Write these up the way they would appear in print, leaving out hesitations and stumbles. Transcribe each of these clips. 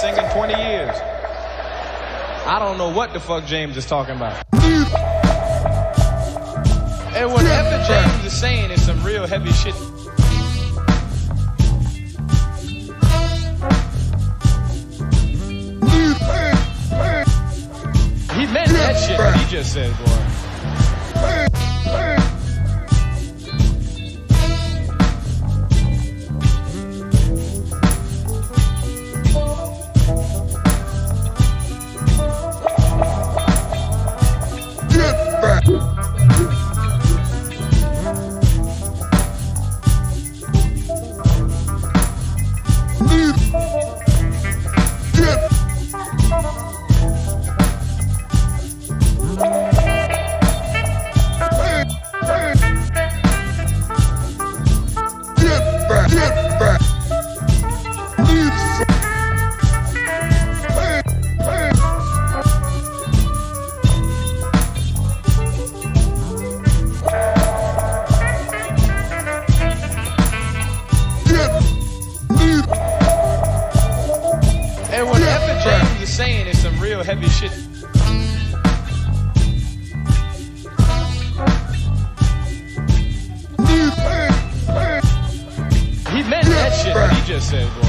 singing 20 years. I don't know what the fuck James is talking about. And whatever James is saying is some real heavy shit. He meant that shit what he just said, boy. And whatever James is saying is some real heavy shit. He meant that shit what he just said, boy.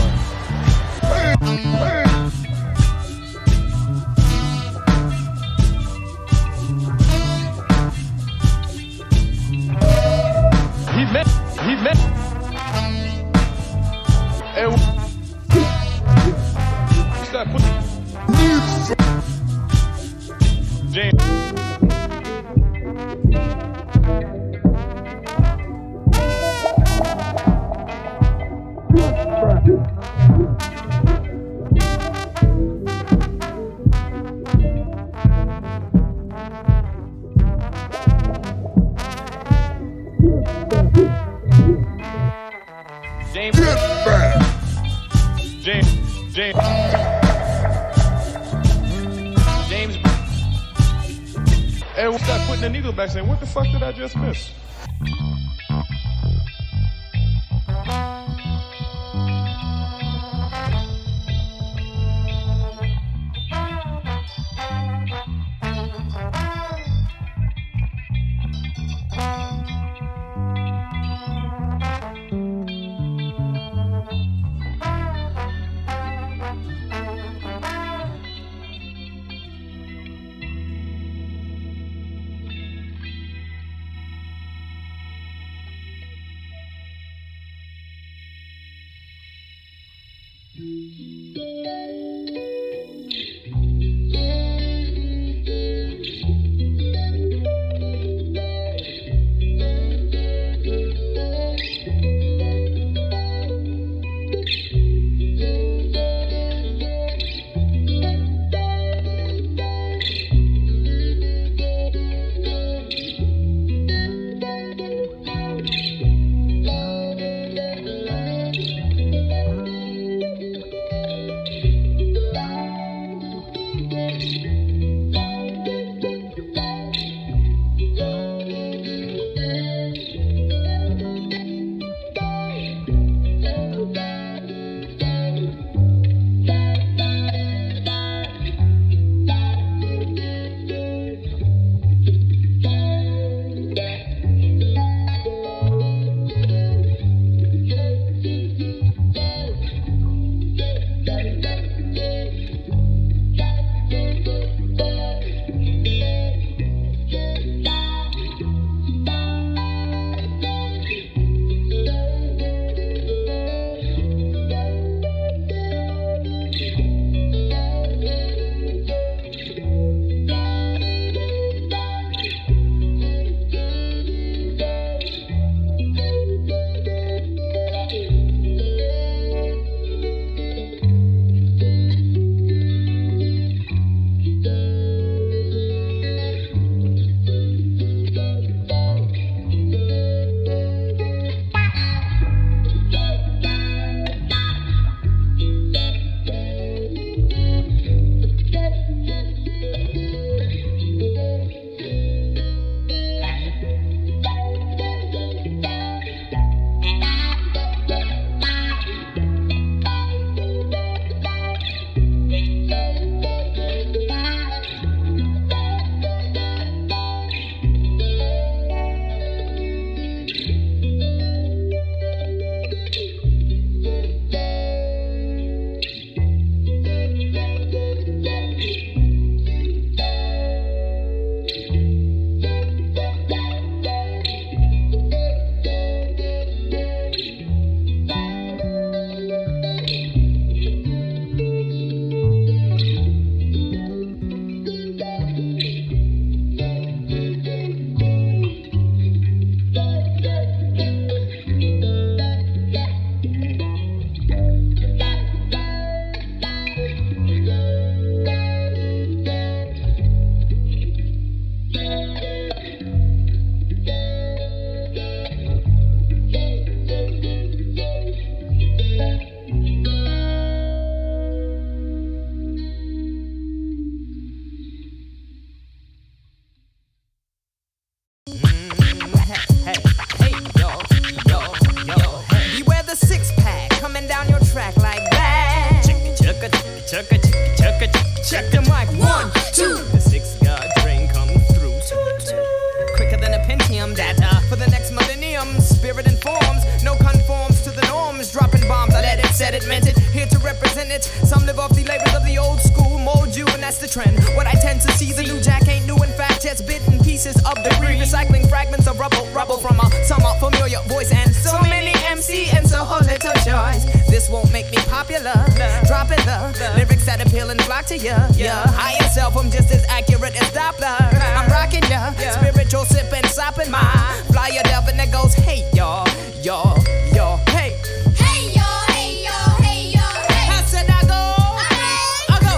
He meant. And start putting James. James. And we'll start putting the needle back saying, what the fuck did I just miss? said it, meant it, here to represent it. Some live off the labors of the old school, mold you, and that's the trend. What I tend to see, the new jack ain't new, in fact, just bitten pieces of debris, recycling fragments of rubble from a somewhat familiar voice, and so many MC and so little choice. This won't make me popular, dropping the lyrics that appeal and flock to ya. Higher self, I'm just as accurate as Doppler. I'm rocking ya, spiritual sipping, sopping my flyer delve, and that goes, hey y'all, y'all, y'all, hey. Hey y'all, hey y'all, hey y'all, hey. I said I go, I go,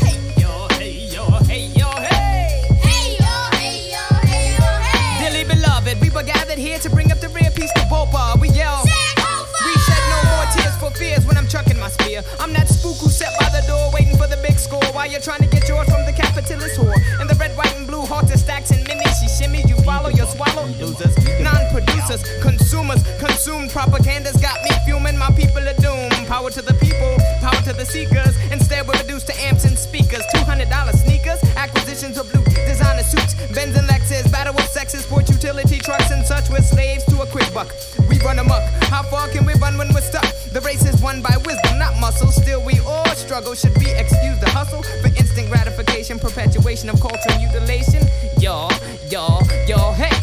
hey y'all, hey y'all, hey y'all, hey. Hey y'all, hey y'all, hey y'all, hey. Dearly beloved, we were gathered here to bring up the rear piece to Bopa. We yell, we shed no more tears for fears when I'm chucking my spear. I'm that spook who sat by the door waiting for the big score while you're trying to get yours from the capitalist whore. And the red, white, and blue halter stacks and minis. She shimmies, you follow, you swallow. Losers, non-producers, consumers, consumed propaganda's got me fuming. My people are doomed. Power to the people, power to the seekers. Instead we're reduced to amps and speakers. $200 sneakers, acquisitions of blue designer suits, Benz and Lexus, battle of sexes, sport utility trucks and such. We're slaves to a quick buck. We run amok. How far can we run when we're stuck? The race is won by wisdom, not muscle. Still we all struggle. Should we excuse the hustle for instant gratification, perpetuation of cultural mutilation? Y'all, y'all, y'all, hey.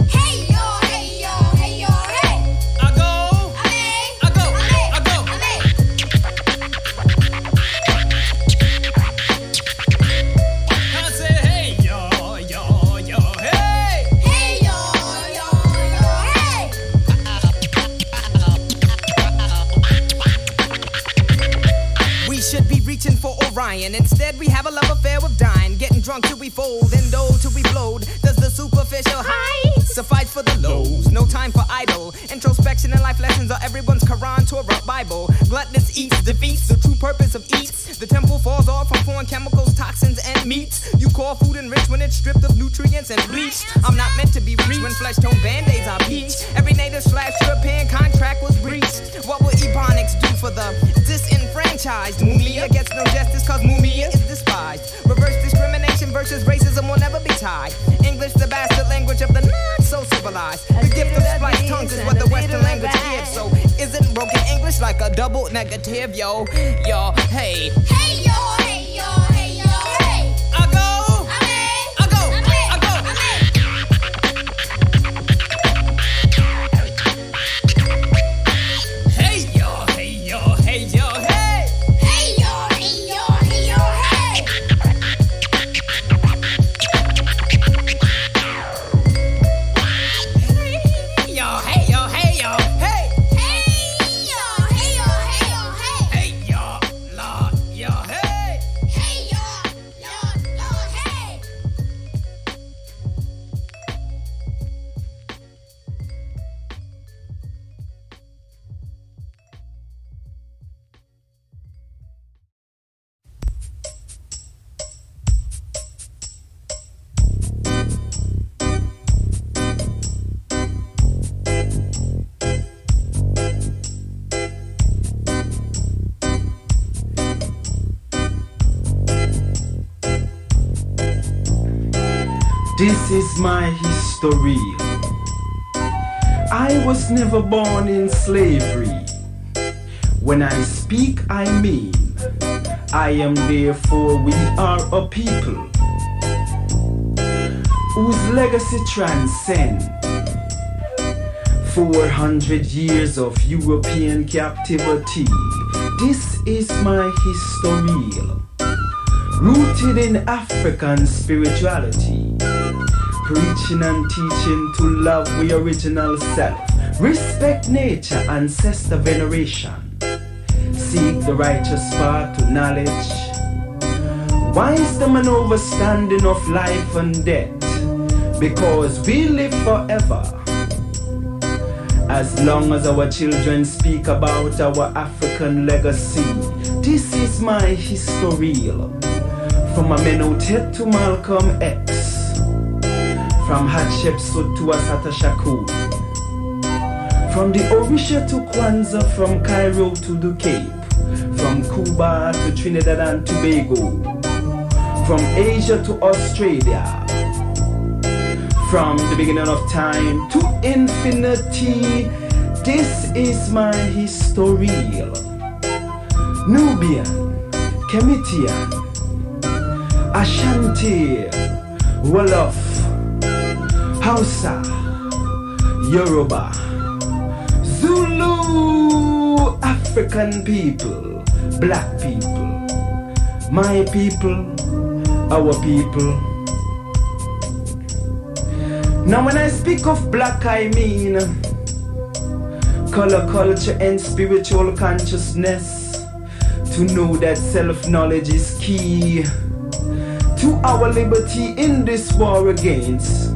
Hey y'all, hey y'all, hey y'all, hey. I go, I go, I go. I say hey y'all, y'all, y'all, hey. Hey y'all, y'all, y'all, hey. We should be reaching for Orion. Instead, we have a love affair with dying. Getting drunk till we fold, and dole till we blowed. Does the superficial high suffice for the lows? No time for idle. Introspection and life lessons are everyone's Quran, Torah, Bible. Gluttonous eats, defeats the true purpose of eats. The temple falls off from foreign chemicals, toxins, and meats. You call food enriched when it's stripped of nutrients and bleached. I'm not meant to be reached when flesh-tone band-aids are peach. Every native/European contract was breached. What will Ebonics do for the disenfranchised? Mumia gets no justice cause Mumia is despised. Reverse discrimination versus racism will never be tied. English, the bastard language of the not so civilized. The gift of spliced tongues is what the Western language gives. So isn't broken English like a double negative? Yo, y'all, hey. Hey y'all, hey y'all, hey y'all, hey. I go, I go, I go. Hey y'all, hey y'all, hey y'all, hey. Hey y'all, hey y'all, hey y'all, hey. Hey y'all, hey y'all, hey y'all, hey. Hey y'all, hey y'all, hey y'all, hey. Hey y'all, Lord, y'all, hey. Hey y'all, y'all, hey. This is my history. I was never born in slavery. When I speak, I mean, I am therefore we are a people whose legacy transcends 400 years of European captivity. This is my history, rooted in African spirituality, preaching and teaching to love the original self, respect nature, ancestor veneration, seek the righteous path to knowledge, wisdom and understanding of life and death, because we live forever. As long as our children speak about our African legacy, this is my history. From Amenhotep to Malcolm X, from Hatshepsut to Assata Shakur, from the Orisha to Kwanzaa, from Cairo to the Cape, from Cuba to Trinidad and Tobago, from Asia to Australia, from the beginning of time to infinity, This is my history. Nubian, Kemitian, Ashanti, Wolof, Hausa, Yoruba, Zulu, African people, black people, my people, our people. Now when I speak of black, I mean color, culture, and spiritual consciousness. To know that self-knowledge is key to our liberty in this war against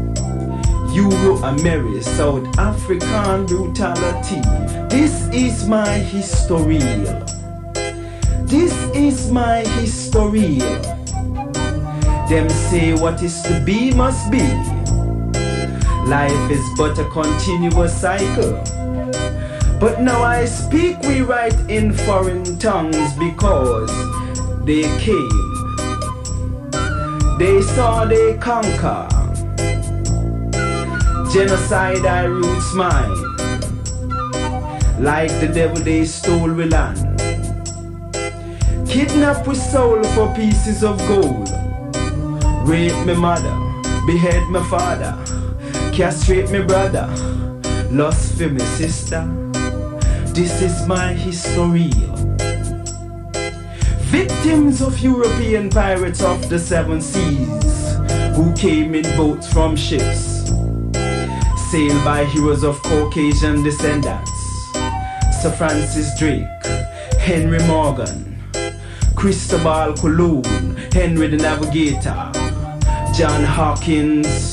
Euro-American South African brutality. This is my history. This is my history. Them say what is to be must be. Life is but a continuous cycle. But now I speak, we write in foreign tongues because they came, they saw, they conquer. Genocide I roots mine. Like the devil they stole we land. Kidnap we soul for pieces of gold. Rape me mother, behead my father, castrate me brother, lust for me sister. This is my history. Victims of European pirates of the seven seas, who came in boats from ships, sailed by heroes of Caucasian descendants. Sir Francis Drake, Henry Morgan, Cristobal Colon, Henry the Navigator, John Hawkins,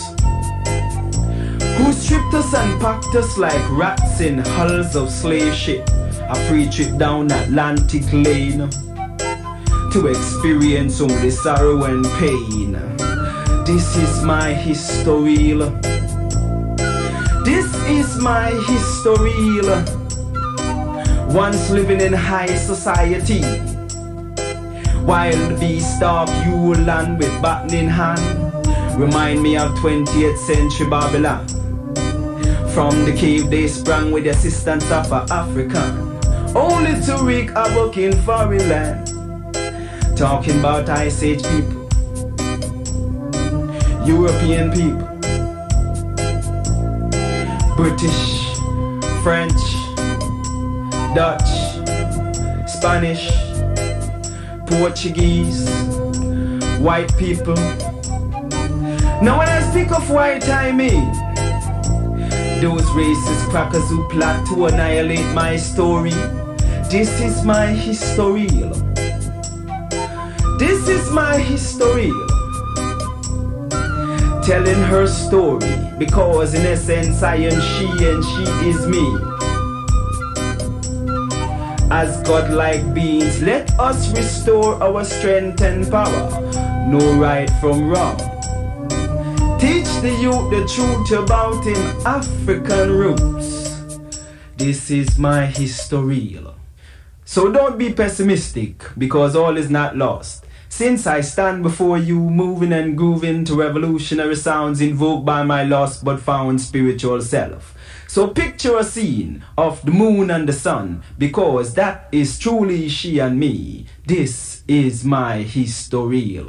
who stripped us and packed us like rats in hulls of slave ship, a free trip down Atlantic lane, to experience only sorrow and pain. This is my history. This is my history. Once living in high society, wild beast stalk you land with baton in hand. Remind me of 20th century Babylon. From the cave they sprang with the assistance of an African, only to wreak havoc in foreign land. Talking about Ice Age people, European people, British, French, Dutch, Spanish, Portuguese, white people. Now when I speak of white, I mean those racist crackers who plot to annihilate my story. This is my history. This is my history. Telling her story, because in essence I am she and she is me. As godlike beings, let us restore our strength and power. Know right from wrong. Teach the youth the truth about him African roots. This is my history. So don't be pessimistic, because all is not lost. Since I stand before you, moving and grooving to revolutionary sounds invoked by my lost but found spiritual self. So picture a scene of the moon and the sun, because that is truly she and me. This is my history.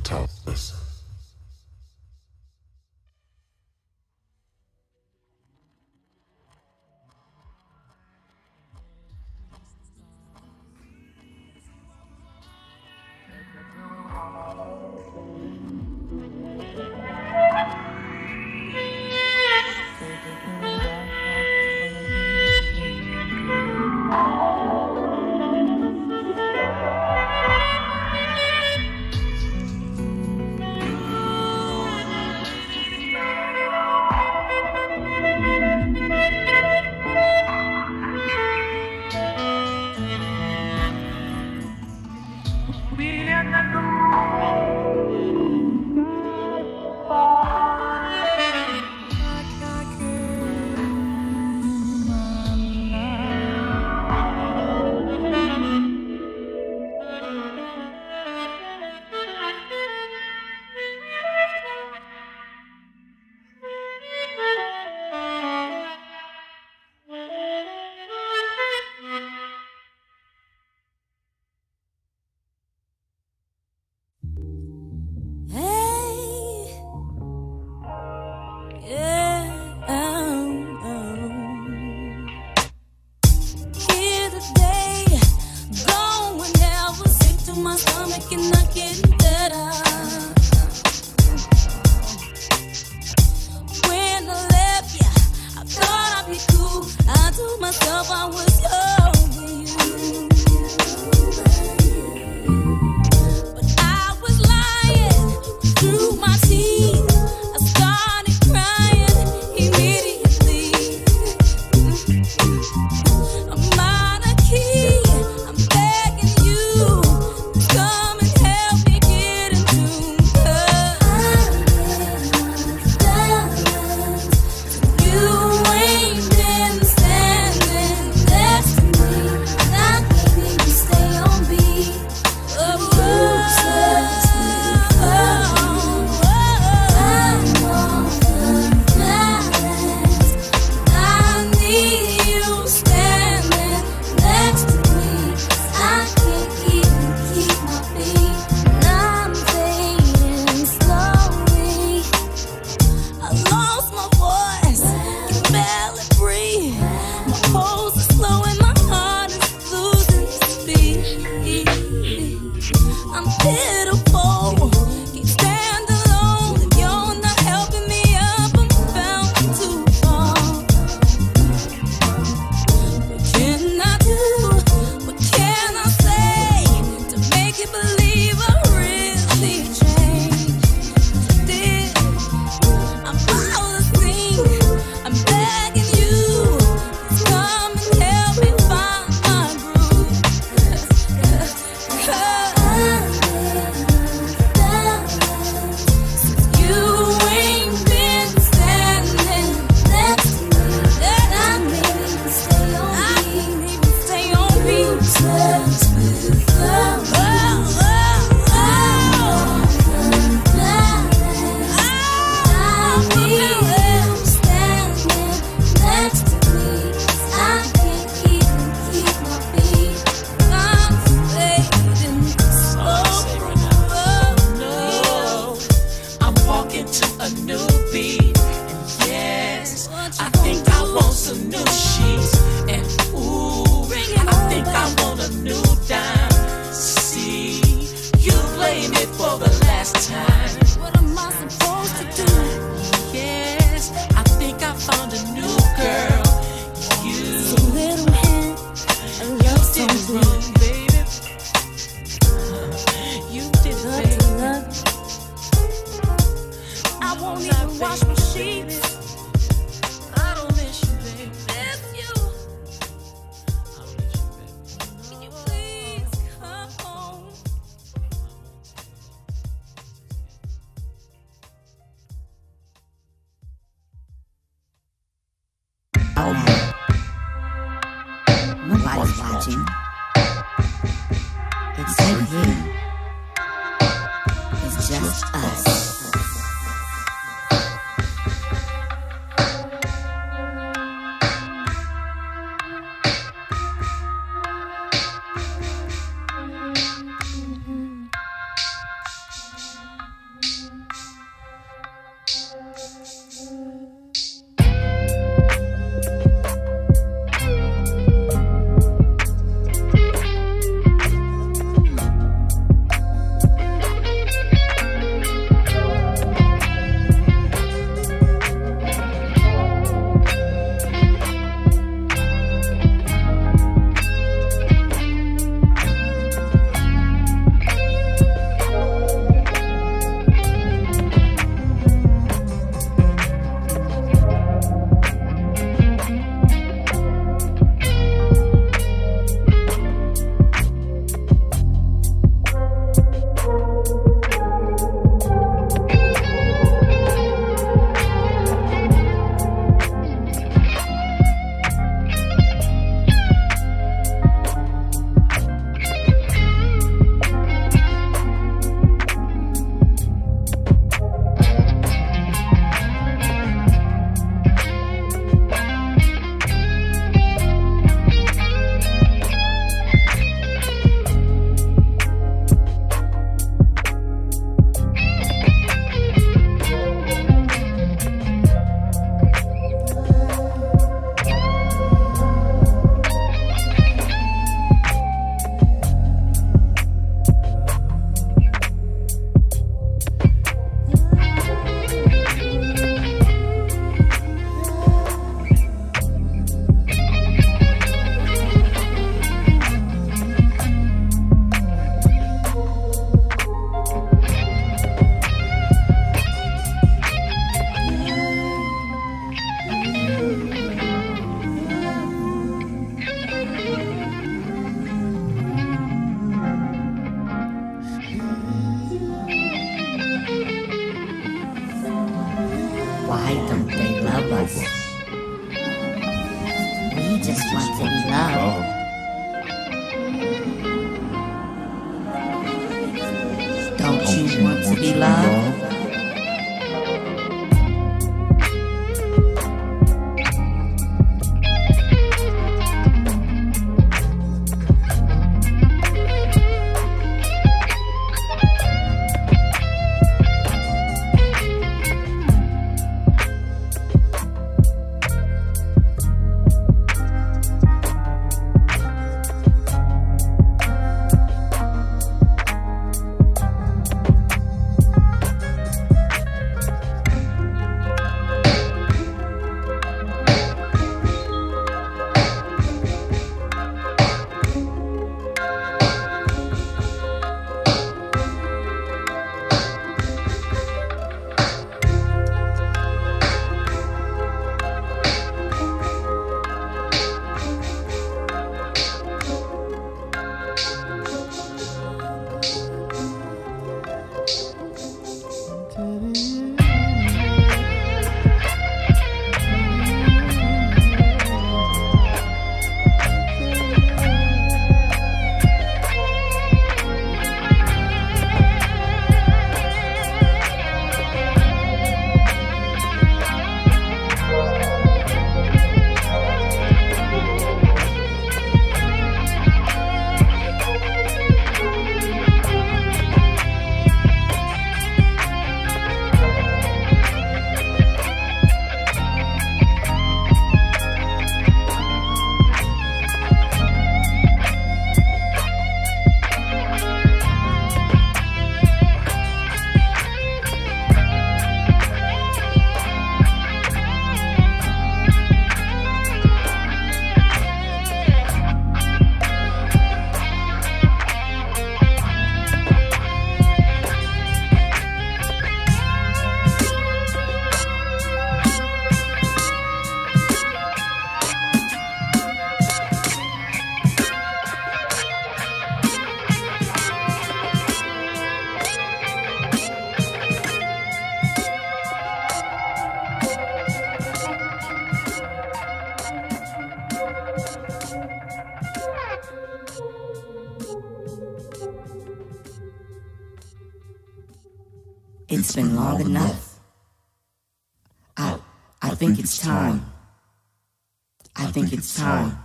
talk, listen. Nobody's watching. It's right here. It's just us. Why don't they love us? We just want to be loved. Don't you want to be loved? It's been long enough. I think it's time. I think it's time.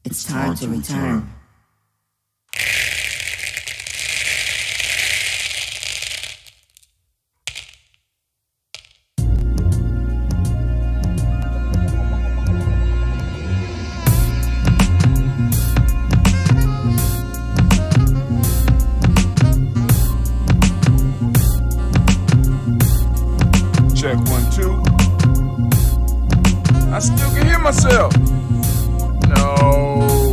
It's time to return. Check 1, 2. I still can hear myself. No.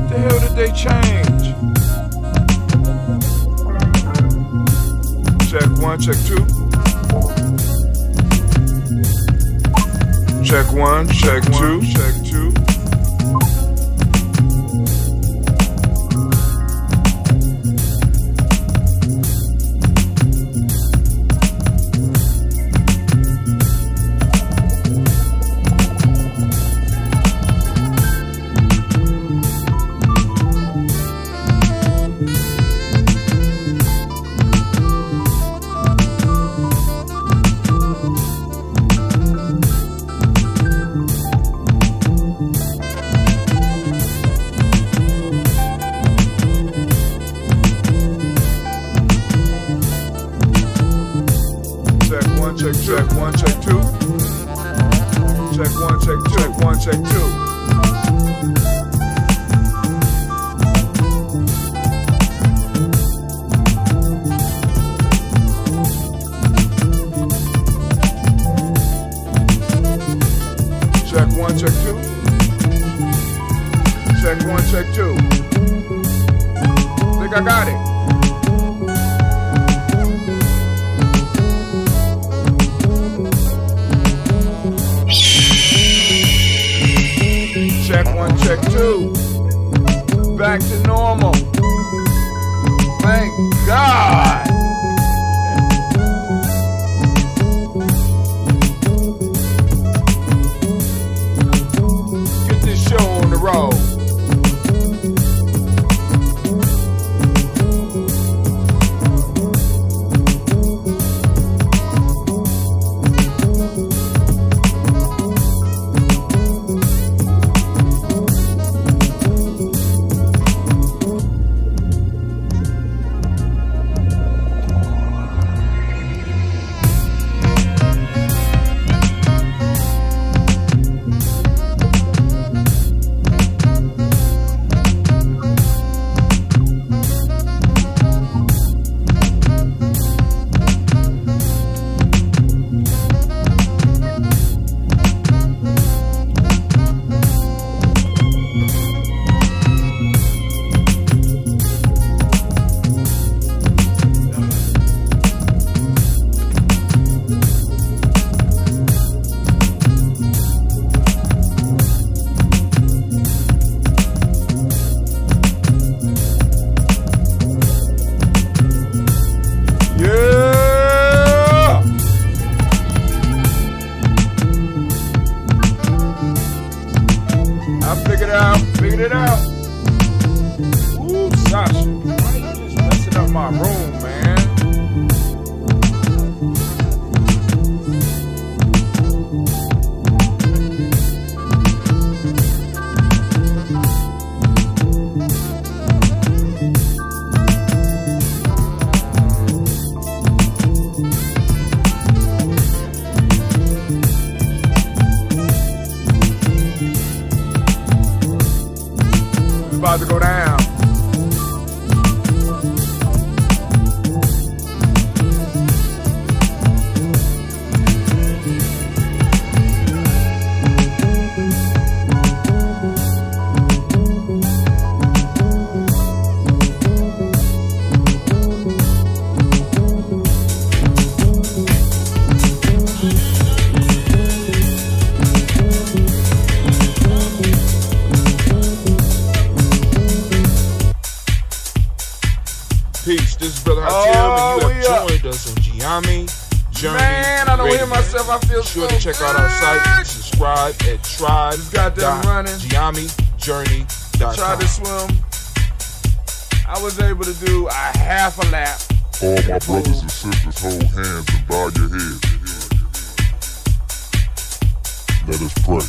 The hell did they change? Check 1, check 2. Check 1, check 2, check 2. Check 1, check 2. Check 1, check 2. Check 1, check 2. Check 1, check 2. Check 1, check 2. Think I got it. Check 1, check 2. Back to normal. Thank God. Sasha, why you just messing up my room, man? It's about to go down. Peace, this is Brother Hatim, and you have joined us on Gye-Nyame, Journey Man, I don't Radio. hear myself, I feel Be sure so to check out our site, subscribe at Gye-Nyame.Journey.com. Tried to swim. I was able to do a half a lap. All my brothers and sisters, hold hands and bow your heads. Let us pray.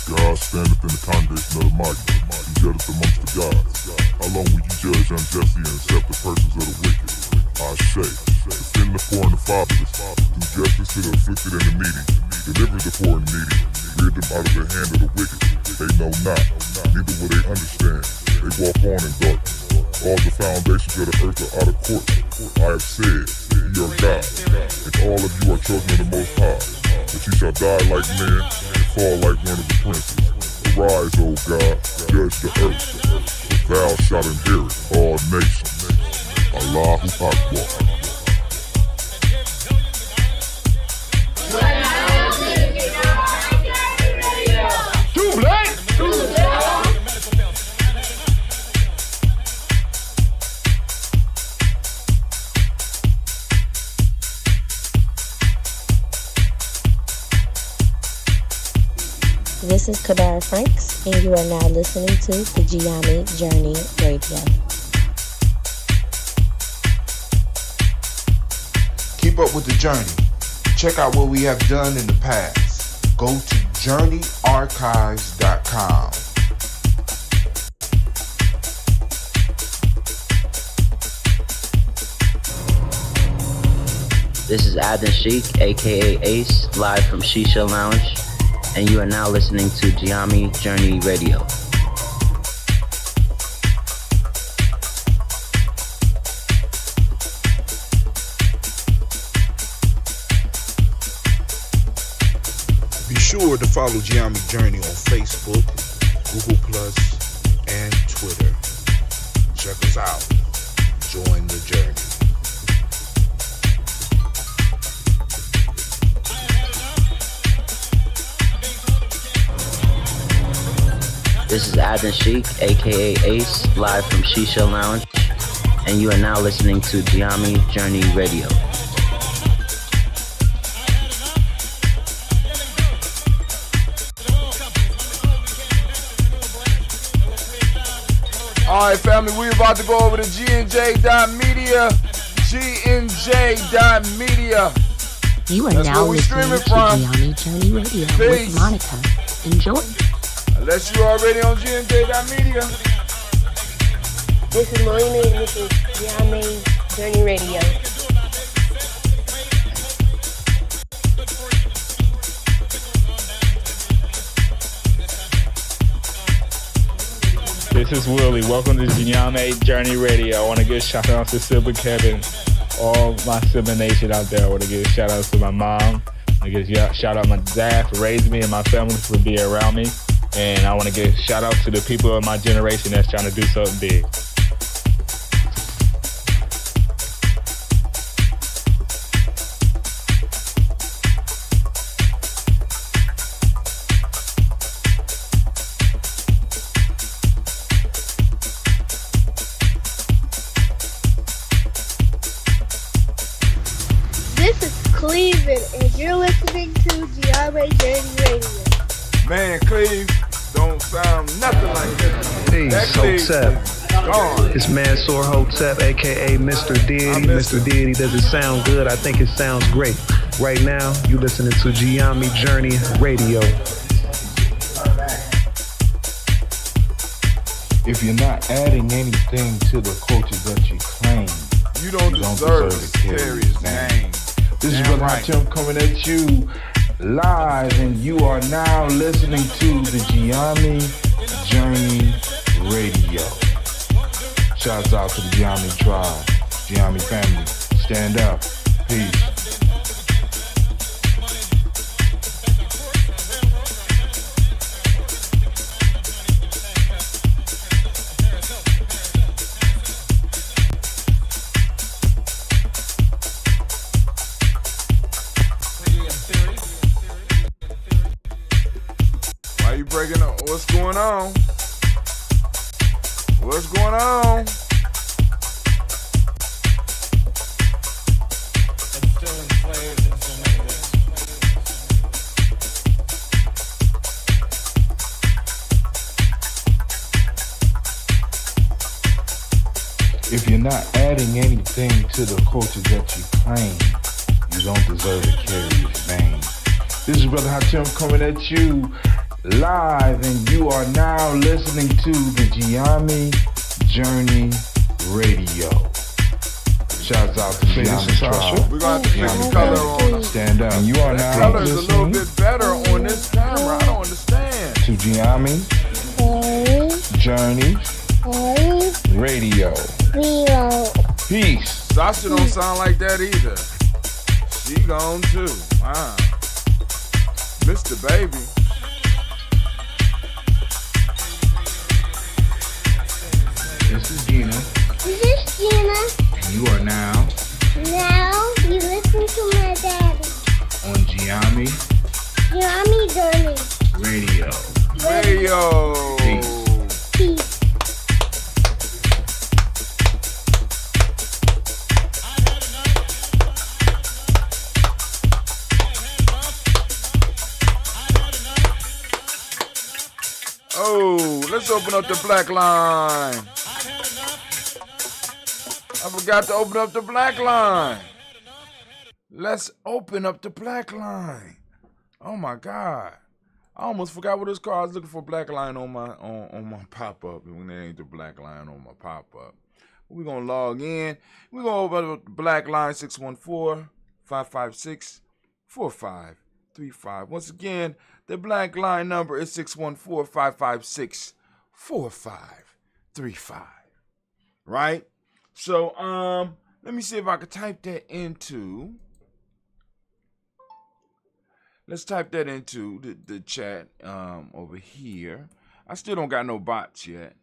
God standeth in the congregation of the mighty. He judgeth amongst the gods. How long will you judge unjustly and accept the persons of the wicked? Ashe. Defend the poor and the fatherless. Do justice to the afflicted and the needy. Deliver the poor and needy. Rid them out of the hand of the wicked. They know not, neither will they understand. They walk on in darkness. All the foundations of the earth are out of court. I have said, ye are God, and all of you are children of the Most High. But ye shall die like men, and fall like one of the princes. Arise, O God, judge the earth, for thou shalt inherit all nations. Allahu Akbar. This is Kadara Franks, and you are now listening to the Gye-Nyame Journey Radio. Keep up with the journey. Check out what we have done in the past. Go to JourneyArchives.com. This is Adnan Sheik, aka Ace, live from Shisha Lounge, and you are now listening to Gye-Nyame Journey Radio. Be sure to follow Gye-Nyame Journey on Facebook, Google+, and Twitter. Check us out. Join the journey. This is Adnan Sheik, aka Ace, live from Shisha Lounge, and you are now listening to Gye-Nyame Journey Radio. Alright, family, we're about to go over to GNJ.Media. GNJ.Media. You are That's now where we listening streaming to from. Gye-Nyame Journey Radio Peace. with Monica. Enjoy. Unless you're already on GNJ.Media. This is Marina, and this is Gye-Nyame Journey Radio. This is Willie. Welcome to Gye-Nyame Journey Radio. I want to give a shout out to Sibling Kevin, all my Sibling Nation out there. I want to give a shout out to my mom. I give a shout out to my dad for raising me and my family for being around me. And I want to give a shout out to the people of my generation that's trying to do something big. This is Cleveland, and you're listening to Gye-Nyame Journey Radio. Man, Cleve, Don't sound nothing like that. Peace, Hotep. It's Mansour Hotep, aka Mr. Deity. Mr. Deity, does it sound good? I think it sounds great. Right now, you listening to Gye-Nyame Journey Radio. If you're not adding anything to the culture that you claim, you don't deserve to carry his name. This is Brother Hatem coming at you live, and you are now listening to the Gye-Nyame Journey Radio. Shouts out to the Gye-Nyame tribe, Gye-Nyame family. Stand up. Peace. Why you breaking up? What's going on? What's going on? If you're not adding anything to the culture that you claim, you don't deserve to carry his name. This is Brother Hatem coming at you live, and you are now listening to the Gye-Nyame Journey Radio. Shouts out to Gye-Nyame tribe. We're going to have to fix the color on. Stand up. And you are now color's a little bit better on this camera. I don't understand. To Gye-Nyame Journey Radio. Peace. Sasha don't sound like that either. She gone too. Wow. Mr. Baby. This is Gina. This is Gina. And you are now. Now you listen to my daddy. On Gye-Nyame Journey Radio. Peace. Peace. Oh, let's open up the black line. I forgot to open up the black line. Let's open up the black line. Oh my God. I almost forgot what it's called. I was looking for black line on my pop-up, and there ain't the black line on my pop-up. We're gonna log in. We're gonna open up the black line 614-556-4535. Once again, the black line number is 614-556-4535. Right? So let me see if I could type that into. Let's type that into the chat over here. I still don't got no bots yet.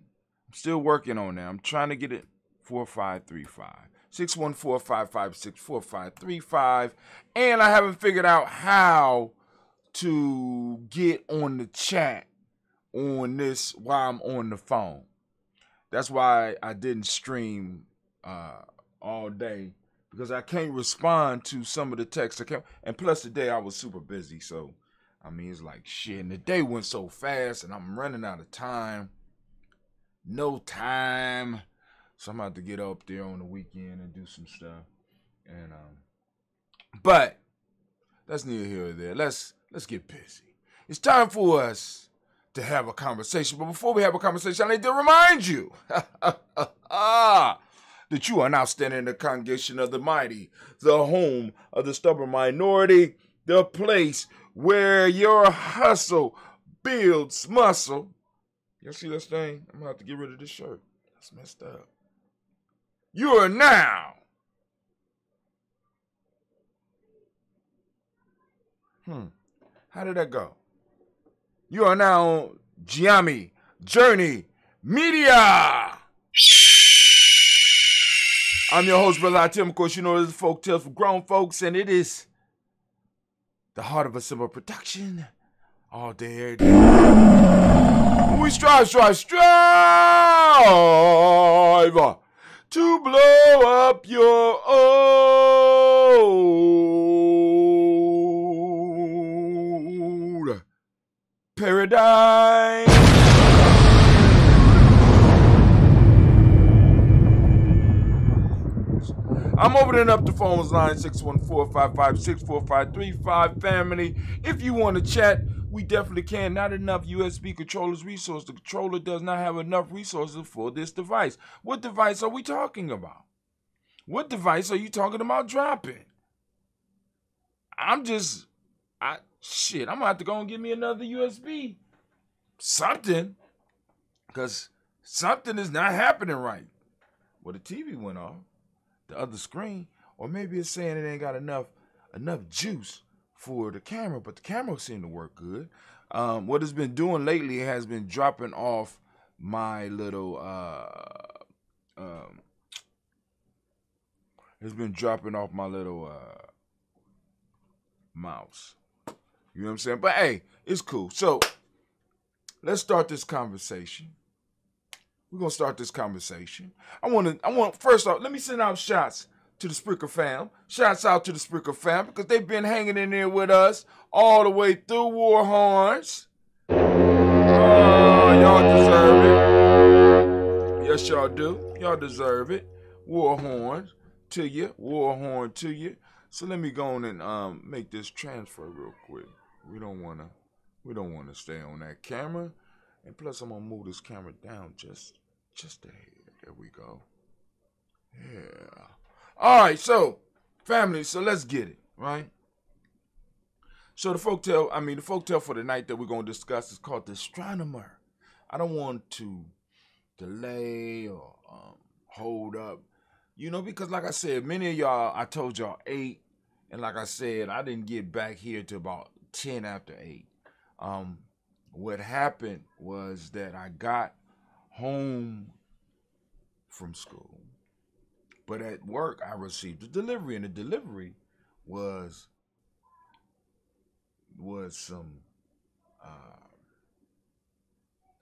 I'm still working on that. I'm trying to get it 4535. 614-556-4535. And I haven't figured out how to get on the chat on this while I'm on the phone. That's why I didn't stream all day, because I can't respond to some of the texts. And plus today I was super busy, so I mean it's like shit. And the day went so fast, and I'm running out of time. No time. So I'm about to get up there on the weekend and do some stuff. And but that's neither here or there. Let's get busy. It's time for us to have a conversation. But before we have a conversation, I need to remind you that you are now standing in the congregation of the mighty, the home of the stubborn minority, the place where your hustle builds muscle. Y'all see this thing? I'm going to have to get rid of this shirt. That's messed up. You are now how did that go? You are now on Gye-Nyame Journey Media. I'm your host, Brother Hatem. Of course, you know this is Folk Tales for Grown Folks, and it is the heart of a simple production all day, every day. We strive to blow up your old paradigm. I'm opening up the phones line 614-556-4535. Family, if you want to chat, we definitely can. Not enough USB controllers resources. The controller does not have enough resources for this device. What device are we talking about? What device are you talking about dropping? I'm gonna have to go and get me another USB. Something. Because something is not happening right. Well, the TV went off. The other screen. Or maybe it's saying it ain't got enough juice for the camera. But the camera seemed to work good. What it's been doing lately has been dropping off my little mouse. You know what I'm saying? But hey, it's cool. So let's start this conversation. We're gonna start this conversation. I want first off, let me send out shots to the Spricker fam. Shouts out to the Spricker fam because they've been hanging in there with us all the way through War Horns. Y'all deserve it. Yes, y'all do. Y'all deserve it. War Horns to you. War Horn to you. So let me go on and make this transfer real quick. We don't wanna stay on that camera. And plus I'm gonna move this camera down just a hair. There we go. Yeah. Alright, so family, so let's get it, right? So the folktale for the night that we're gonna discuss is called the Astronomer. I don't want to delay or hold up. You know, because like I said, many of y'all, I told y'all 8. And like I said, I didn't get back here to about 10 after 8. What happened was that I got home from school. But at work, I received a delivery. And the delivery was some,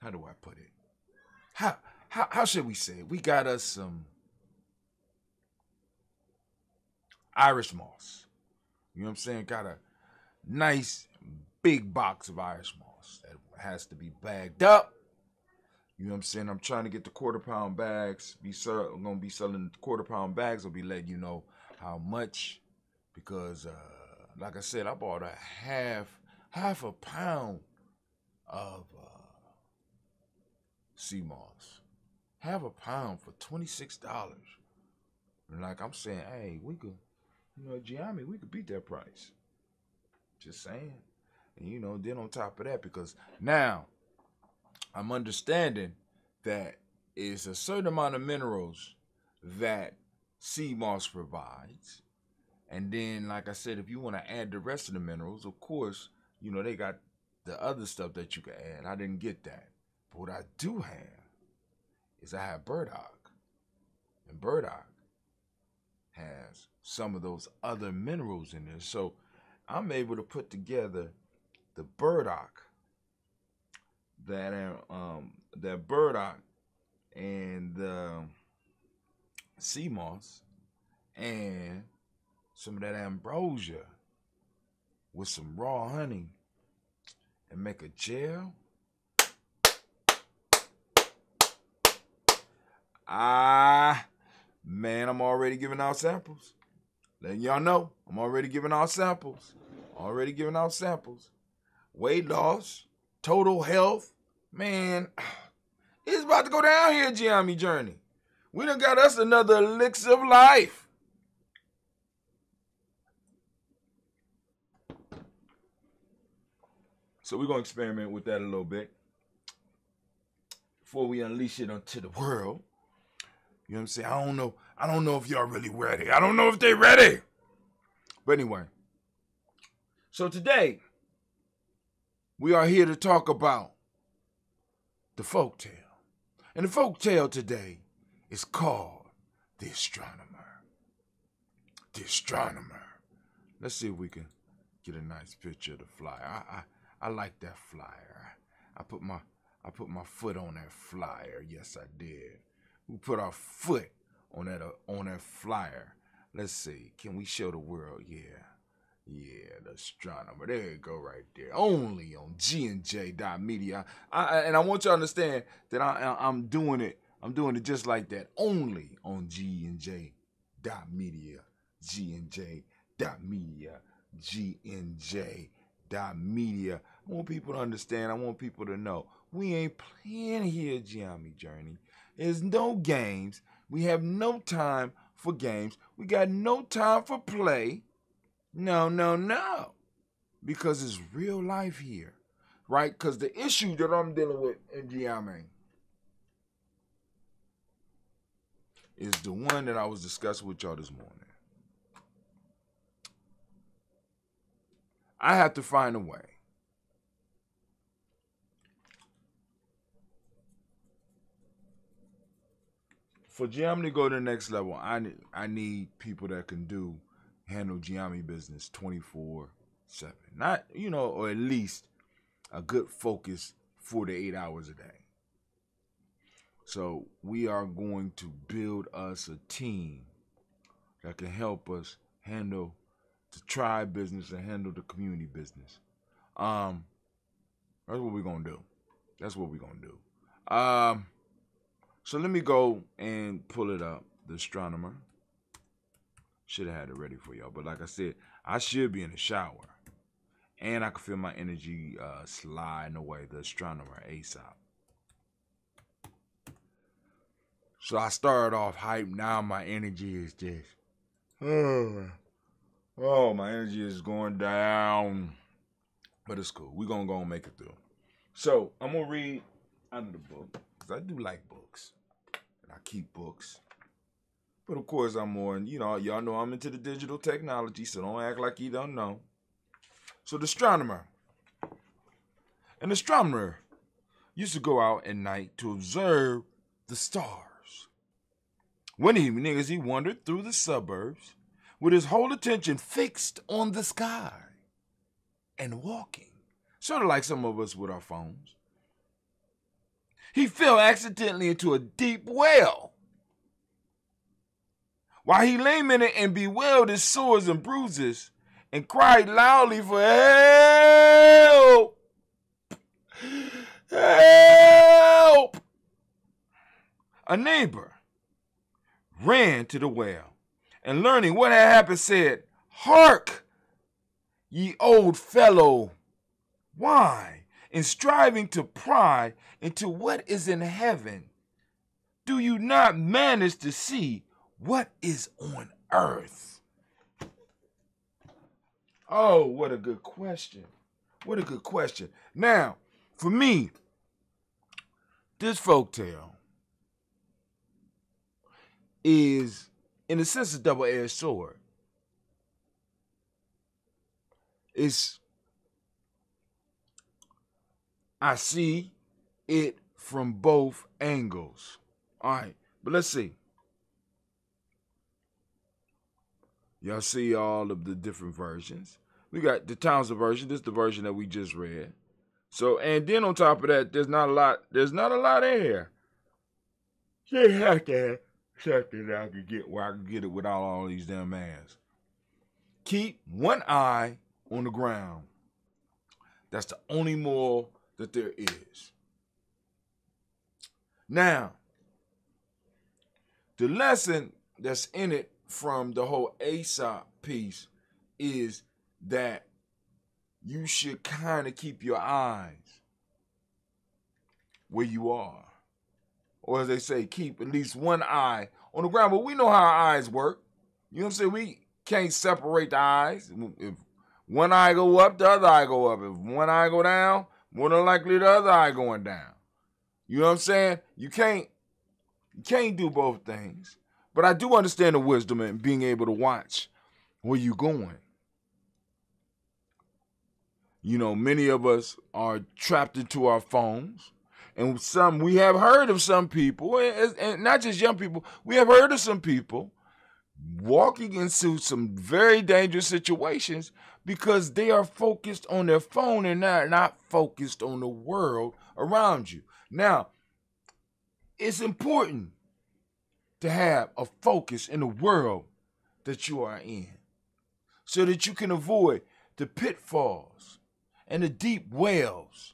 how do I put it? How should we say it? We got us some Irish moss. You know what I'm saying? Got a nice big box of Irish moss that has to be bagged up. You know what I'm saying? I'm trying to get the quarter-pound bags. I'm going to be selling the quarter-pound bags. I'll be letting you know how much. Because, like I said, I bought a half a pound of sea moss. Half a pound for $26. And like I'm saying, hey, we could, Gye-Nyame, we could beat that price. Just saying. And, then on top of that, because now I'm understanding that it's a certain amount of minerals that sea moss provides. And then, like I said, if you want to add the rest of the minerals, of course, they got the other stuff that you can add. I didn't get that. But what I do have is I have burdock. And burdock has some of those other minerals in there. So I'm able to put together the burdock, that burdock and the sea moss and some of that ambrosia with some raw honey and make a gel. Man, I'm already giving out samples. Letting y'all know, I'm already giving out samples. Weight loss, total health. Man, it's about to go down here, Gye-Nyame Journey. We done got us another elixir of life. So we're going to experiment with that a little bit before we unleash it onto the world. You know what I'm saying? I don't know if y'all really ready. I don't know if they ready. But anyway. So today, we are here to talk about the folktale. And the folktale today is called The Astronomer. The Astronomer. Let's see if we can get a nice picture of the flyer. I like that flyer. I put my foot on that flyer. Yes, I did. We put our foot on that flyer. Let's see. Can we show the world? Yeah, the Astronomer. There you go, right there. Only on GNJ.Media. And I want you to understand that I'm doing it. I'm doing it just like that. Only on GNJ.Media. GNJ.Media, GNJ.Media, GNJ.Media. I want people to understand. I want people to know. We ain't playing here, Gye-Nyame Journey. There's no games. We have no time for games. We got no time for play. No. Because it's real life here, right? Because the issue that I'm dealing with in Gye-Nyame is the one that I was discussing with y'all this morning. I have to find a way for Gye-Nyame to go to the next level. I need people that can handle Gye-Nyame business 24/7. Not, or at least a good focus 4 to 8 hours a day. So we are going to build us a team that can help us handle the tribe business and handle the community business. That's what we're going to do. So let me go and pull it up, the Astronomer. Should have had it ready for y'all. But like I said, I should be in the shower. And I can feel my energy sliding away, the Astronomer ASAP. So I started off hype. Now my energy is just, my energy is going down. But it's cool. We're going to go and make it through. So I'm going to read out of the book. Because I do like books. And I keep books. But of course I'm more, y'all know I'm into the digital technology. So don't act like you don't know. So the Astronomer. An astronomer used to go out at night to observe the stars. One evening, as he wandered through the suburbs with his whole attention fixed on the sky and walking, sort of like some of us with our phones, he fell accidentally into a deep well. While he lay in it and bewailed his sores and bruises and cried loudly for help, help, a neighbor ran to the well, and learning what had happened said, "Hark, ye old fellow, why, in striving to pry into what is in heaven, do you not manage to see what is on earth?" Oh, what a good question. What a good question. Now, for me, this folktale is, in a sense, a double-edged sword. I see it from both angles. All right, but let's see. Y'all see all of the different versions. We got the Townsend version. This is the version that we just read. So, and then on top of that, there's not a lot in here. You have to have something that I can get where I can get it without all these damn ass. Keep one eye on the ground. That's the only moral that there is. Now, the lesson that's in it from the whole Aesop piece is that you should kind of keep your eyes where you are. Or as they say, keep at least one eye on the ground. But we know how our eyes work. You know what I'm saying? We can't separate the eyes. If one eye go up, the other eye go up. If one eye go down, more than likely the other eye going down. You know what I'm saying? You can't do both things. But I do understand the wisdom in being able to watch where you're going. You know, many of us are trapped into our phones. And we have heard of some people, and not just young people, we have heard of some people walking into some very dangerous situations because they are focused on their phone and not focused on the world around you. Now, it's important to have a focus in the world that you are in so that you can avoid the pitfalls and the deep wells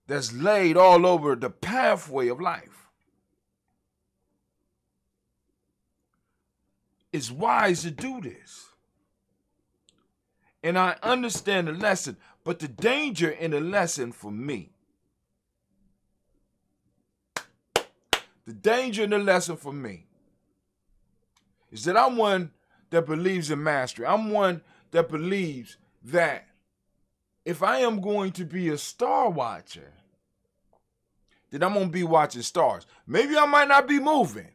that's laid all over the pathway of life. it's wise to do this. And I understand the lesson, but the danger in the lesson for me, the danger in the lesson for me is that I'm one that believes in mastery. I'm one that believes that if I am going to be a star watcher, then I'm going to be watching stars. Maybe I might not be moving.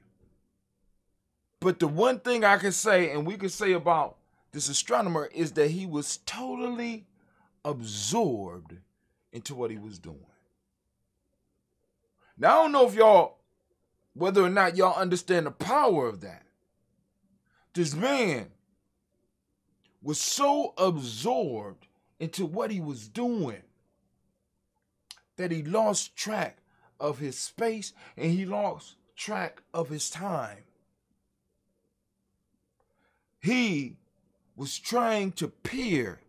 But the one thing I can say, and we can say about this astronomer, is that he was totally absorbed into what he was doing. Now, I don't know if y'all, whether or not y'all understand the power of that. This man was so absorbed into what he was doing that he lost track of his space and he lost track of his time. He was trying to peer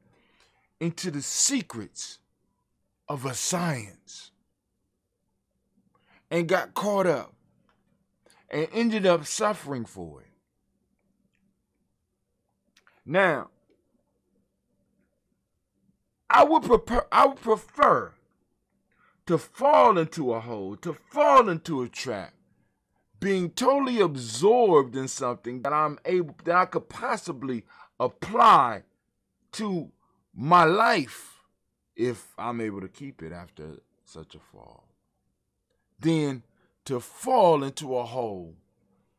into the secrets of a science and got caught up and ended up suffering for it. Now, I would prefer to fall into a hole, to fall into a trap, being totally absorbed in something that I could possibly apply to my life if I'm able to keep it after such a fall, than to fall into a hole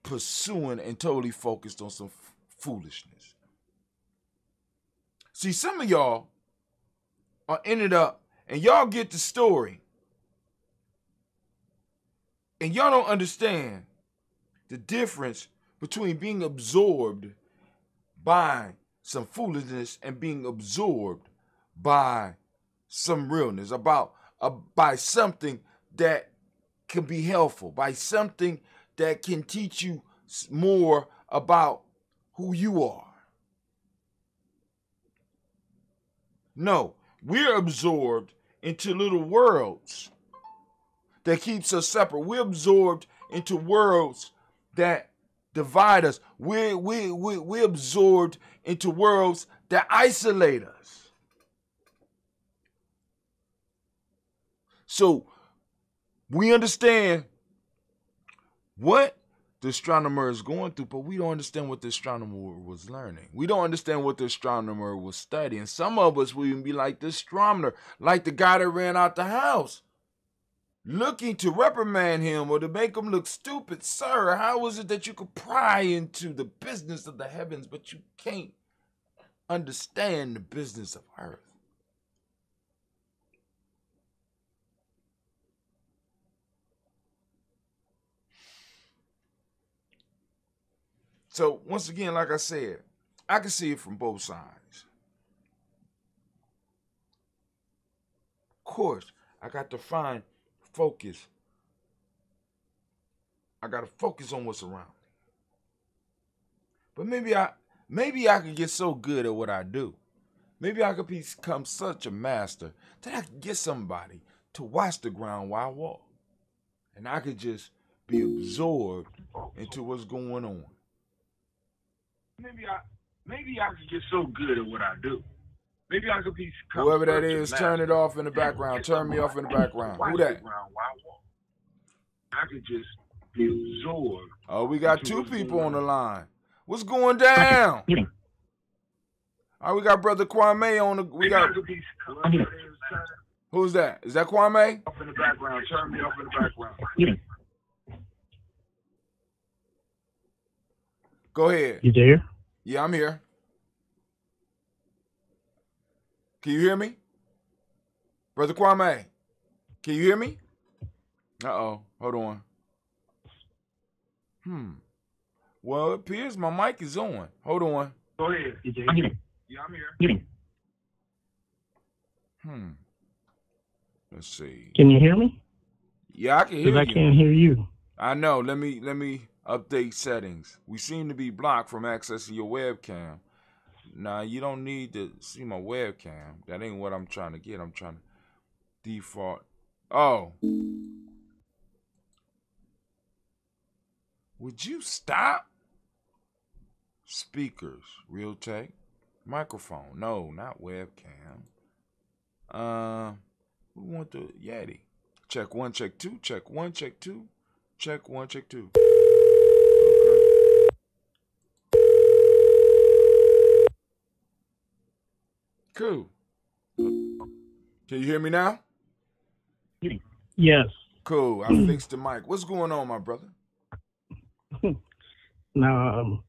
pursuing and totally focused on some foolishness. See, some of y'all are ended up, and y'all get the story, and y'all don't understand the difference between being absorbed by some foolishness and being absorbed by some realness, by something that can be helpful, by something that can teach you more about who you are. No, we're absorbed into little worlds that keeps us separate. We're absorbed into worlds that divide us. We're absorbed into worlds that isolate us. So we understand what the astronomer is going through, but we don't understand what the astronomer was learning. We don't understand what the astronomer was studying. Some of us will even be like the astronomer, like the guy that ran out the house, looking to reprimand him or to make him look stupid. Sir, how is it that you could pry into the business of the heavens, but you can't understand the business of earth? So once again, like I said, I can see it from both sides. Of course, I got to find focus. I got to focus on what's around me. But maybe I could get so good at what I do. Maybe I could become such a master that I could get somebody to watch the ground while I walk. And I could just be absorbed into what's going on. Maybe I could get so good at what I do. Maybe I could become whoever that is, turn it off in the background. Turn me off in the background. Who that? I could just be absorbed. Oh, we got two people on the line. What's going down? All right, we got Brother Kwame on the. We got. Who's that? Is that Kwame? Off in the background. Turn me off in the background. Go ahead. You there? Yeah, I'm here. Can you hear me? Brother Kwame, can you hear me? Uh-oh, hold on. Well, it appears my mic is on. Hold on. Go ahead. Yeah, I'm here. Let's see. Can you hear me? Yeah, I can hear you. I can't hear you. I know. Let me update settings. We seem to be blocked from accessing your webcam. Nah, you don't need to see my webcam. That ain't what I'm trying to get. I'm trying to default. Oh. Would you stop? speakers, real tech, microphone. No, not webcam. We want the Yeti. Check 1, check 2, check 1, check 2, check 1, check 2. Cool. Can you hear me now? Yes. Cool. I fixed the mic. What's going on, my brother? Now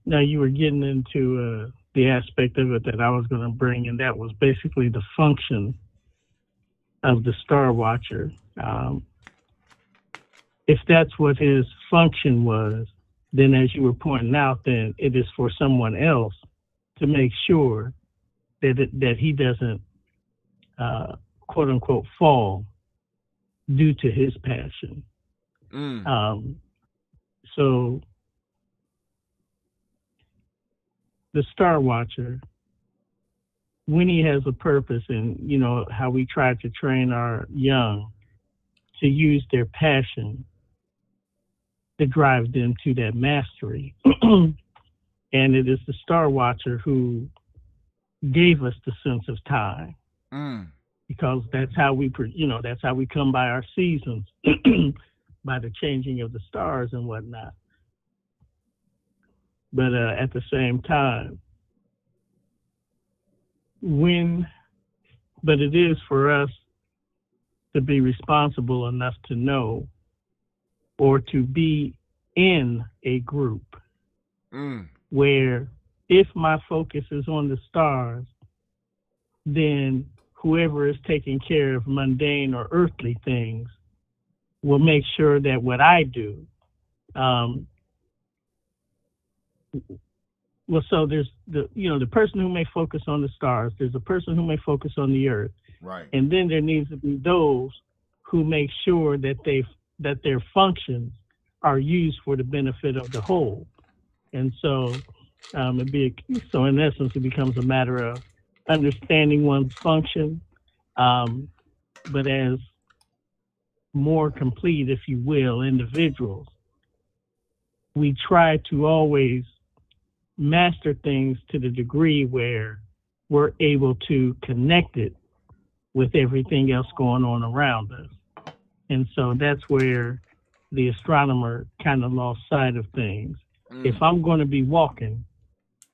you were getting into the aspect of it that I was going to bring, and that was basically the function of the Star Watcher. If that's what his function was, then as you were pointing out, then it is for someone else to make sure that he doesn't, quote unquote, fall due to his passion. So the Star Watcher, when he has a purpose, and you know how we try to train our young to use their passion to drive them to that mastery. And it is the Star Watcher who gave us the sense of time, because that's how we, that's how we come by our seasons, by the changing of the stars and whatnot. But at the same time, but it is for us to be responsible enough to know, or to be in a group where if my focus is on the stars, then whoever is taking care of mundane or earthly things will make sure that what I do, so there's the person who may focus on the stars, there's a person who may focus on the earth, right? And then there needs to be those who make sure that their functions are used for the benefit of the whole. And so so in essence, it becomes a matter of understanding one's function, but as more complete, if you will, individuals, we try to always master things to the degree where we're able to connect it with everything else going on around us. And so that's where the astronomer kind of lost sight of things. If I'm going to be walking,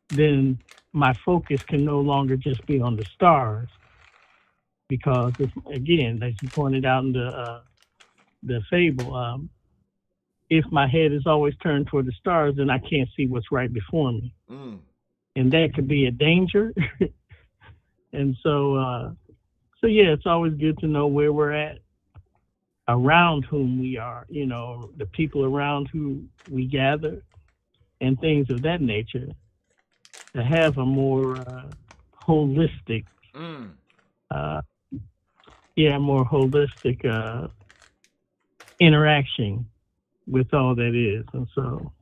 then my focus can no longer just be on the stars, because again, as you pointed out in the fable, if my head is always turned toward the stars, then I can't see what's right before me. And that could be a danger. And so yeah, it's always good to know where we're at, around whom we are, the people around who we gather, and things of that nature, to have a more holistic, interaction with all that is. And so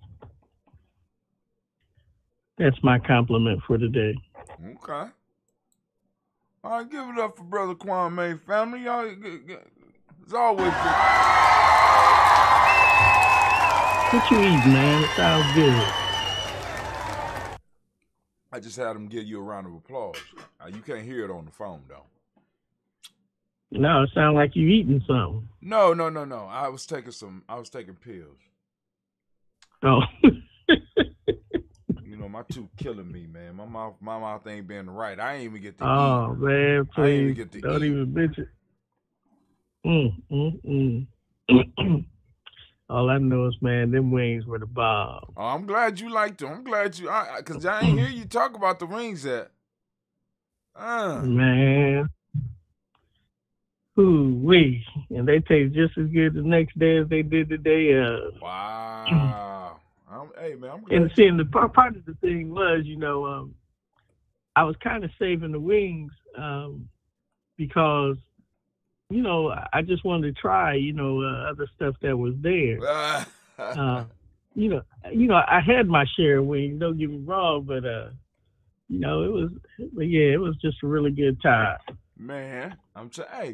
that's my compliment for today. Okay. All right, give it up for Brother Kwame, family. Y'all, it's always good. What you eating, man? It sounds good. I just had him give you a round of applause. You can't hear it on the phone, though. No, it sounds like you eating something. No. I was taking pills. Oh. My tooth killing me, man. My mouth ain't been right. I ain't even get to eat. Oh, man, please. I ain't even get to don't eat. Even mention. All I know is, man, them wings were the bomb. Oh, I'm glad you liked them. I'm glad you, because I ain't hear you talk about the wings yet. Man. Ooh-wee. And they taste just as good the next day as they did the day of. Wow. Hey, man, I'm glad. And seeing the part of the thing was, I was kind of saving the wings because, I just wanted to try, other stuff that was there. I had my share of wings, don't get me wrong, but, it was just a really good time. Man,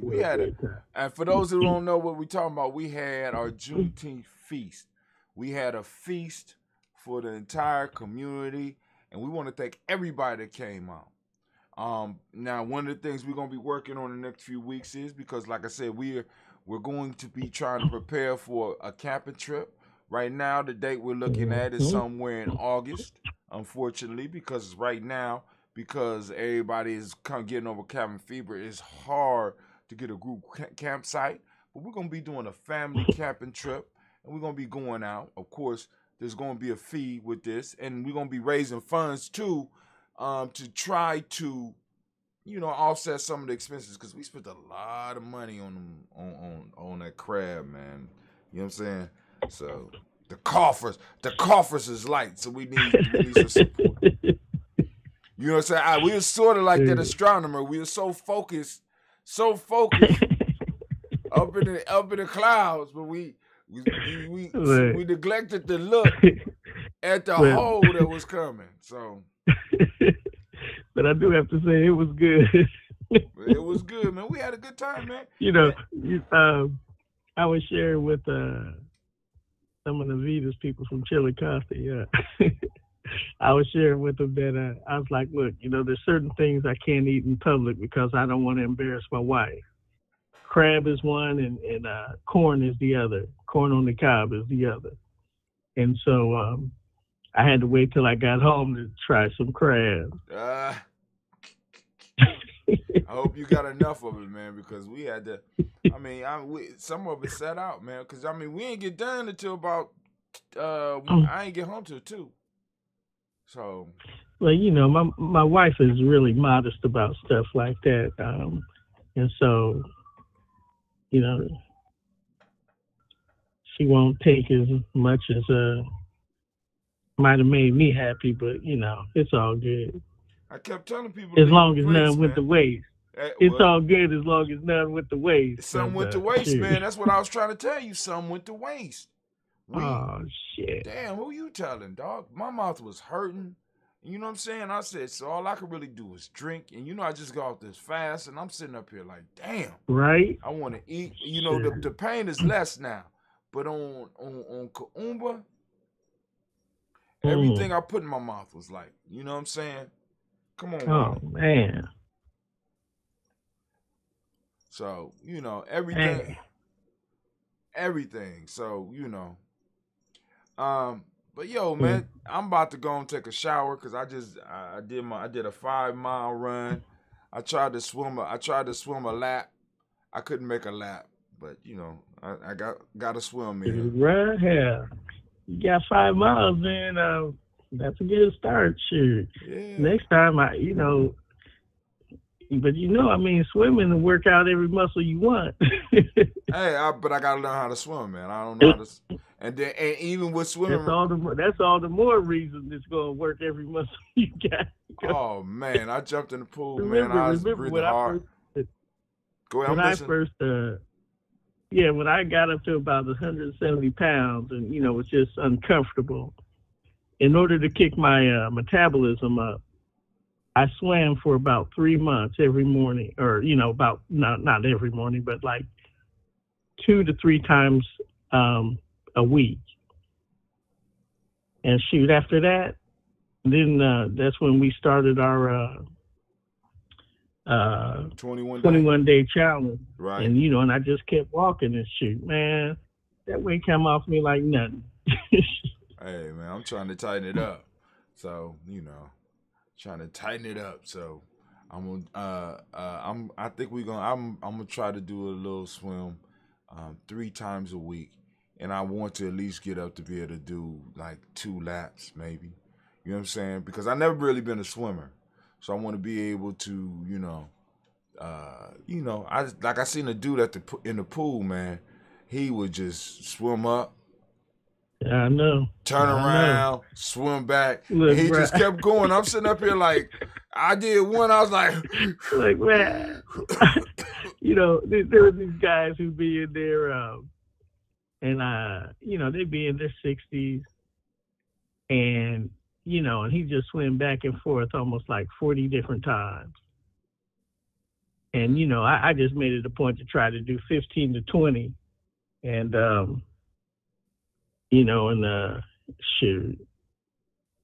we had it. And for those who don't know what we're talking about, we had our Juneteenth feast. We had a feast for the entire community, and we want to thank everybody that came out. Now, one of the things we're gonna be working on the next few weeks is, because, like I said, we're going to be trying to prepare for a camping trip. Right now, the date we're looking at is somewhere in August. Unfortunately, because right now, because everybody is kind of getting over cabin fever, it's hard to get a group campsite. But we're gonna be doing a family camping trip, and we're gonna be going out. Of course, there's gonna be a fee with this, and we're gonna be raising funds too, to try to, offset some of the expenses, because we spent a lot of money on that crab, man. You know what I'm saying? So the coffers is light, so we need some support. You know what I'm saying? We were sort of like that astronomer. We were so focused up in the clouds, but we neglected to look at the hole that was coming. So, but I do have to say it was good. It was good, man. We had a good time, man. I was sharing with some of the Venus people from Chillicothe. Yeah. I was sharing with them that I was like, look, there's certain things I can't eat in public because I don't want to embarrass my wife. Crab is one, and corn is the other. Corn on the cob is the other. And so I had to wait till I got home to try some crab. I hope you got enough of it, man, because we had to. Some of it set out, man, because we ain't get done until about. I ain't get home till 2. So. Well, my wife is really modest about stuff like that, and so, she won't take as much as might have made me happy, but it's all good. I kept telling people as long as none with the waste. It's all good as long as none with the waste. Some went to waste, man. That's what I was trying to tell you. Some went to waste. Oh shit! Damn, who you telling, dog? My mouth was hurting. You know what I'm saying? I said, so all I could really do is drink. And I just got off this fast, and I'm sitting up here like, damn. Right. I want to eat. The pain is less now. But on Kaumba, everything I put in my mouth was like, you know what I'm saying? Come on. Oh, man. So, everything. So, but yo, man, I'm about to go and take a shower because I did a 5-mile run. I tried to swim a lap. I couldn't make a lap, but I got to swim in. Right here. You got 5 miles, man. That's a good start, shoot. Yeah. Next time, but swimming and work out every muscle you want. But I gotta learn how to swim, man. I don't know how to. And even with swimming, that's all the more reason it's gonna work every muscle you got. Oh man, I jumped in the pool, man. I was breathing hard. Go ahead, when I got up to about 170 pounds and was just uncomfortable, in order to kick my metabolism up, I swam for about 3 months every morning, or about not every morning, but like 2 to 3 times a week. And shoot, after that, then that's when we started our 21-day challenge. Right. And and I just kept walking and shoot, man, that weight came off me like nothing. Hey man, I'm trying to tighten it up. So, trying to tighten it up. So I'm gonna try to do a little swim 3 times a week. And I want to at least get up to be able to do like 2 laps, maybe. You know what I'm saying? Because I've never really been a swimmer. So I want to be able to, I seen a dude in the pool, man. He would just swim up. Yeah, I know. Turn around, swim back. Look, and he just kept going. I'm sitting up here like, I did one. I was like, man, there were these guys who be in there, and they'd be in their 60s, and and he just swam back and forth almost like 40 different times. And I just made it a point to try to do 15 to 20, and shoot,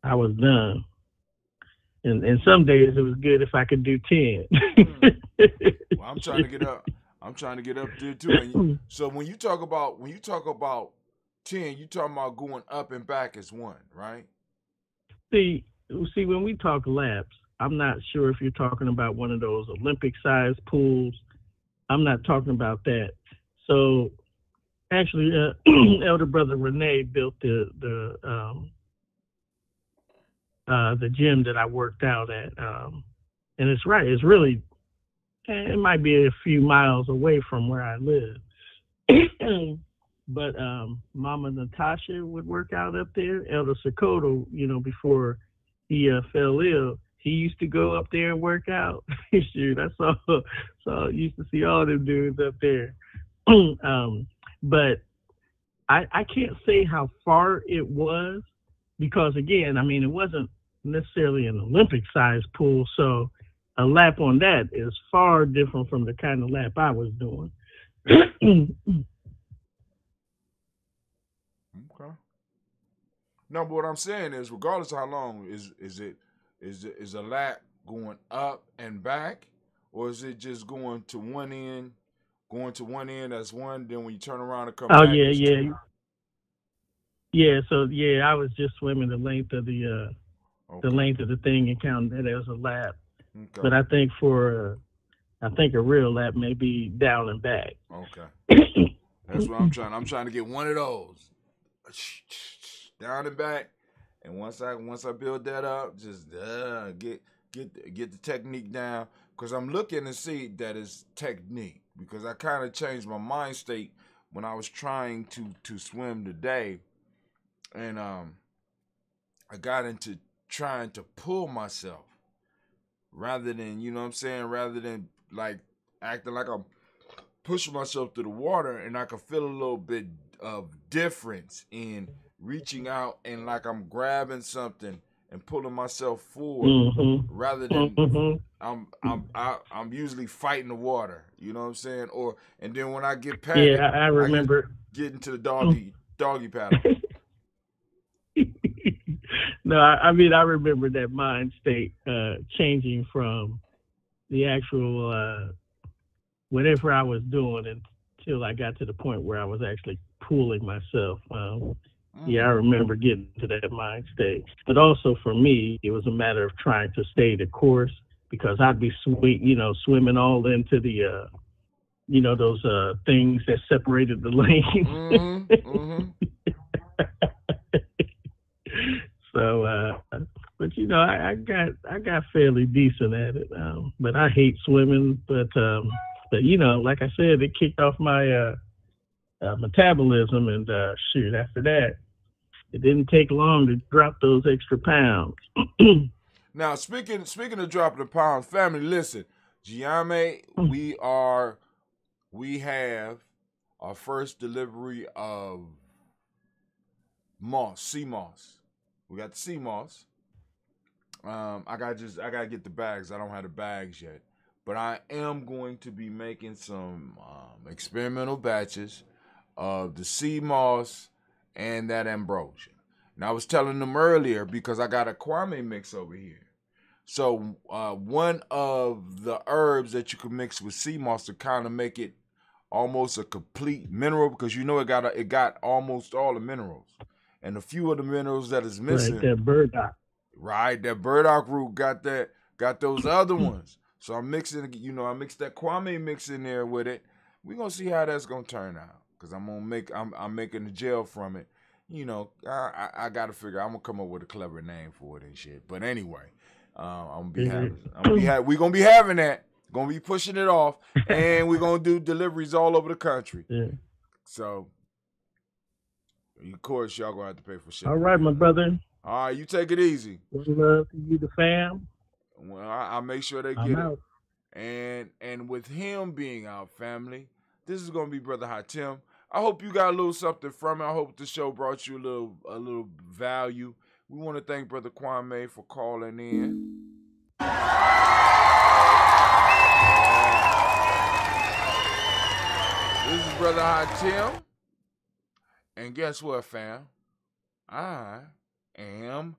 I was done. And some days it was good if I could do 10. Well, I'm trying to get up. I'm trying to get up there too. And so when you talk about 10, you talking about going up and back as one, right? See, when we talk laps, I'm not sure if you're talking about one of those Olympic-sized pools. I'm not talking about that. So, actually, elder brother Renee built the gym that I worked out at, and it's right. It's really, it might be a few miles away from where I live. But Mama Natasha would work out up there. Elder Sokoto, before he fell ill, he used to go up there and work out. Shoot, I used to see all them dudes up there. But I can't say how far it was because, again, I mean, it wasn't necessarily an Olympic-sized pool, so a lap on that is far different from the kind of lap I was doing. Okay. No, but what I'm saying is, regardless of how long, is a lap going up and back, or is it just going to one end? Going to one end, that's one. Then when you turn around and come back, yeah. Yeah, so I was just swimming the length of the length of the thing and counting that as a lap. Okay. But I think a real lap may be down and back. Okay. That's what I'm trying. I'm trying to get one of those down and back, and once I build that up, just get the technique down, because I'm looking to see that it's technique, because I kind of changed my mind state when I was trying to swim today, and I got into trying to pull myself rather than, rather than like acting like I'm pushing myself through the water, and I could feel a little bit of difference in reaching out and like I'm grabbing something and pulling myself forward, rather than I'm usually fighting the water. You know what I'm saying? And then when I get past, I remember getting to the doggy paddle. No, I mean, I remember that mind state changing from the actual whatever I was doing until I got to the point where I was actually pulling myself. I remember getting to that mind state. But also for me, it was a matter of trying to stay the course, because I'd be swimming all into the those things that separated the lanes. So, but I got fairly decent at it. But I hate swimming. But like I said, it kicked off my metabolism, and shoot, after that, it didn't take long to drop those extra pounds. Now, speaking of dropping the pounds, family, listen, Gye-Nyame, we have our first delivery of sea moss. We got the sea moss. I gotta get the bags. I don't have the bags yet, but I am going to be making some experimental batches of the sea moss and that ambrosia. And I was telling them earlier, because I got a Kwame mix over here. So one of the herbs that you can mix with sea moss to kind of make it almost a complete mineral, because it got almost all the minerals. And a few of the minerals that is missing. Right, that burdock. Right, that burdock root got those other ones. So I'm mixing, I mixed that Kwame mix in there with it. We're gonna see how that's gonna turn out. Because I'm making the gel from it. I gotta figure, I'm gonna come up with a clever name for it and shit. But anyway, we're gonna be having that. Gonna be pushing it off, and we're gonna do deliveries all over the country. Yeah. So, of course, y'all gonna have to pay for shit. All right, my brother. All right, you take it easy. One love to you, the fam. Well, I'll make sure they get it. And with him being our family, this is gonna be Brother Hatem. I hope you got a little something from it. I hope the show brought you a little value. We want to thank Brother Kwame for calling in. This is Brother Hatem. And guess what, fam? I am